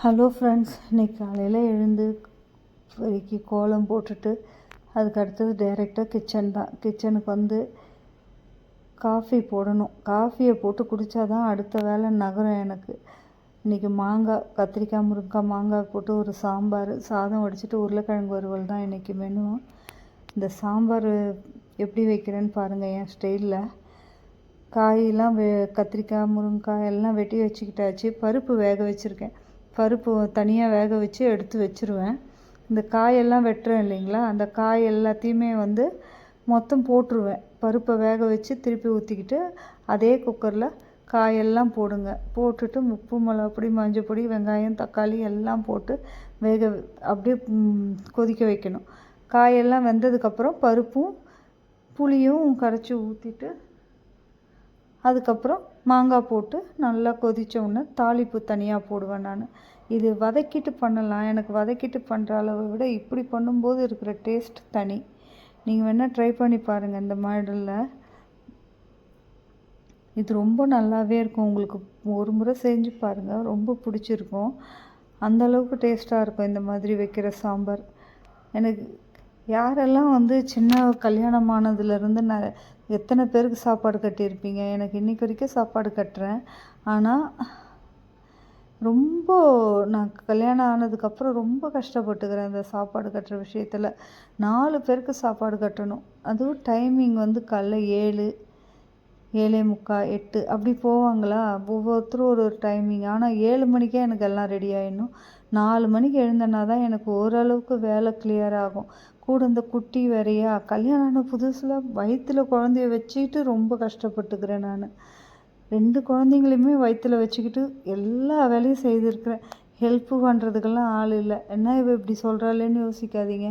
Hello friends, இன்றைக்கி காலையில் எழுந்து பெருக்கி கோலம் போட்டுட்டு அதுக்கு அடுத்தது டைரெக்டாக கிச்சனுக்கு வந்து காஃபி போடணும். காஃபியை போட்டு குடித்தா தான் அடுத்த வேலை நகரும். எனக்கு இன்றைக்கி கத்திரிக்காய், முருங்கைக்காய், மாங்காய் போட்டு ஒரு சாதம் வடிச்சிட்டு உருளைக்கிழங்கு வறுவல் தான் இன்றைக்கி மெனு. இந்த சாம்பார் எப்படி வைக்கிறேன்னு பாருங்கள் என் ஸ்டைலில். காயெல்லாம் கத்திரிக்காய், முருங்கைக்காய் எல்லாம் வெட்டி வச்சுக்கிட்டாச்சு. பருப்பு வேக வச்சுருக்கேன். பருப்பு தனியாக வேக வச்சு எடுத்து வச்சுருவேன். இந்த காயெல்லாம் வெட்டுறேன் இல்லைங்களா, அந்த காய் எல்லாத்தையுமே வந்து மொத்தம் போட்டுருவேன். பருப்பை வேக வச்சு திருப்பி ஊற்றிக்கிட்டு அதே குக்கரில் காயெல்லாம் போட்டுட்டு உப்பு, மிளகாப்பொடி, மஞ்சள் பொடி, வெங்காயம், தக்காளி எல்லாம் போட்டு அப்படியே கொதிக்க வைக்கணும். காயெல்லாம் வெந்ததுக்கப்புறம் பருப்பும் புளியும் கரைச்சி ஊற்றிட்டு அதுக்கப்புறம் மாங்காய் போட்டு நல்லா கொதித்த உடனே தாளிப்பு தனியாக போடுவேன் நான். இது வதக்கிட்டு பண்ணலாம். எனக்கு வதக்கிட்டு பண்ணுற அளவை விட இப்படி பண்ணும்போது இருக்கிற டேஸ்ட் தனி. நீங்கள் வேணால் ட்ரை பண்ணி பாருங்கள் இந்த மாடலில். இது ரொம்ப நல்லாவே இருக்கும். உங்களுக்கு ஒரு முறை செஞ்சு பாருங்கள், ரொம்ப பிடிச்சிருக்கும். அந்தளவுக்கு டேஸ்ட்டாக இருக்கும் இந்த மாதிரி வைக்கிற சாம்பார். எனக்கு யாரெல்லாம் வந்து சின்ன கல்யாணம் ஆனதுலேருந்து எத்தனை பேருக்கு சாப்பாடு கட்டியிருப்பீங்க. எனக்கு இன்றைக்கி வரைக்கும் சாப்பாடு கட்டுறேன். ஆனால் நான் கல்யாணம் ஆனதுக்கப்புறம் ரொம்ப கஷ்டப்பட்டுக்கிறேன் இந்த சாப்பாடு கட்டுற விஷயத்தில். 4 பேருக்கு சாப்பாடு கட்டணும். அதுவும் டைமிங் வந்து காலைல 7, 7:45, 8 அப்படி போவாங்களா. ஒவ்வொருத்தரும் ஒரு டைமிங். ஆனால் 7 மணிக்கே எனக்கு எல்லாம் ரெடி ஆகிடணும். 4 மணிக்கு எழுந்தேன்னா தான் எனக்கு ஓரளவுக்கு வேலை கிளியர் ஆகும். கூட இந்த குட்டி வேறையா, கல்யாணம் ஆன புதுசில் வயிற்றில் குழந்தைய வச்சுக்கிட்டு ரொம்ப கஷ்டப்பட்டுக்கிறேன் நான். 2 குழந்தைங்களையுமே வயிற்றில் வச்சுக்கிட்டு எல்லா வேலையும் செய்திருக்கிறேன். ஹெல்ப்பு பண்ணுறதுக்கெல்லாம் ஆள் இல்லை. என்ன இவ இப்படி சொல்கிறாளேன்னு யோசிக்காதீங்க.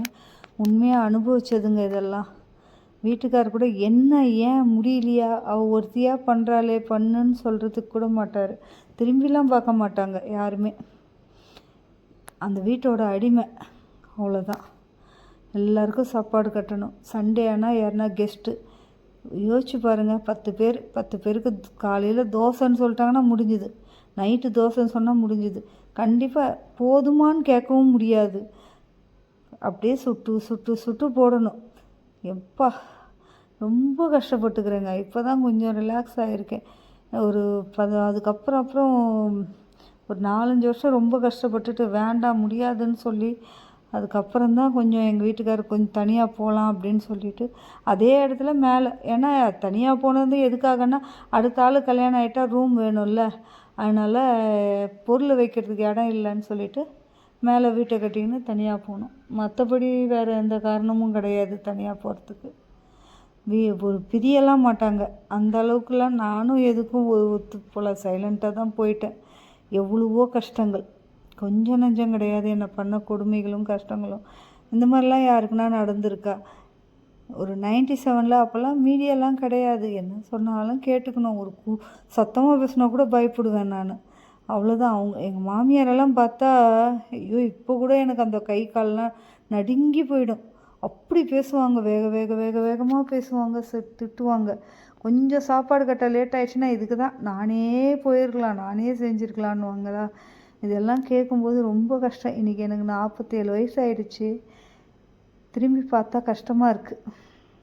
உண்மையாக அனுபவிச்சதுங்க இதெல்லாம். வீட்டுக்கார் கூட என்ன ஏன் முடியலையா, அவள் ஒருத்தியாக பண்ணுறாளே பண்ணுன்னு சொல்கிறதுக்கு கூட மாட்டார். திரும்பிலாம் பார்க்க மாட்டாங்க யாருமே. அந்த வீட்டோட அடிமை, அவ்வளோதான். எல்லாருக்கும் சாப்பாடு கட்டணும். சண்டே ஆனால் யாருன்னா கெஸ்ட்டு யோசிச்சு பாருங்கள். 10 பேருக்கு காலையில் தோசைன்னு சொல்லிட்டாங்கன்னா முடிஞ்சுது. நைட்டு தோசைன்னு சொன்னால் முடிஞ்சுது. கண்டிப்பாக போதுமான்னு கேட்கவும் முடியாது. அப்படியே சுட்டு போடணும். எப்பா ரொம்ப கஷ்டப்பட்டுக்கிறேங்க. இப்போ தான் கொஞ்சம் ரிலாக்ஸ் ஆகியிருக்கேன். அதுக்கப்புறம் ஒரு 4-5 வருஷம் ரொம்ப கஷ்டப்பட்டுட்டு வேண்டாம் முடியாதுன்னு சொல்லி அதுக்கப்புறம் தான் கொஞ்சம் எங்கள் வீட்டுக்காரர் கொஞ்சம் தனியாக போகலாம் அப்படின்னு சொல்லிவிட்டு அதே இடத்துல மேலே. ஏன்னா தனியாக போனது எதுக்காகன்னா, அடுத்த ஆள் கல்யாணம் ஆகிட்டா ரூம் வேணும்ல. அதனால் பொருள் வைக்கிறதுக்கு இடம் இல்லைன்னு சொல்லிவிட்டு மேலே வீட்டை கட்டிக்கின்னு தனியாக போகணும். மற்றபடி வேறு எந்த காரணமும் கிடையாது தனியாக போகிறதுக்கு. ஒரு பிரியெல்லாம் மாட்டாங்க. அந்த அளவுக்குலாம் நானும் எதுக்கும் ஒத்து போல சைலண்ட்டாக தான் போயிட்டேன். எவ்வளவோ கஷ்டங்கள், கொஞ்சம் நஞ்சம் கிடையாது. என்னை பண்ண கொடுமைகளும் கஷ்டங்களும் இந்த மாதிரிலாம் யாருக்குன்னா நடந்திருக்கா? ஒரு 97 அப்போல்லாம் மீடியாலாம் கிடையாது. என்ன சொன்னாலும் கேட்டுக்கணும். ஒரு சத்தமாக பேசினா கூட பயப்படுவேன் நான். அவ்வளோதான். எங்கள் மாமியாரெல்லாம் பார்த்தா ஐயோ, இப்போ கூட எனக்கு அந்த கை கால்லாம் நடுங்கி போயிடும். அப்படி பேசுவாங்க. வேகமாக பேசுவாங்க, திட்டுவாங்க. கொஞ்சம் சாப்பாடு கட்ட லேட் ஆகிடுச்சுன்னா இதுக்கு தான் நானே போயிருக்கலாம், நானே செஞ்சுருக்கலான்னுவாங்களா. இதெல்லாம் கேட்கும்போது ரொம்ப கஷ்டம். இன்றைக்கி எனக்கு 47 வயசு ஆகிடுச்சு. திரும்பி பார்த்தா கஷ்டமாக இருக்குது.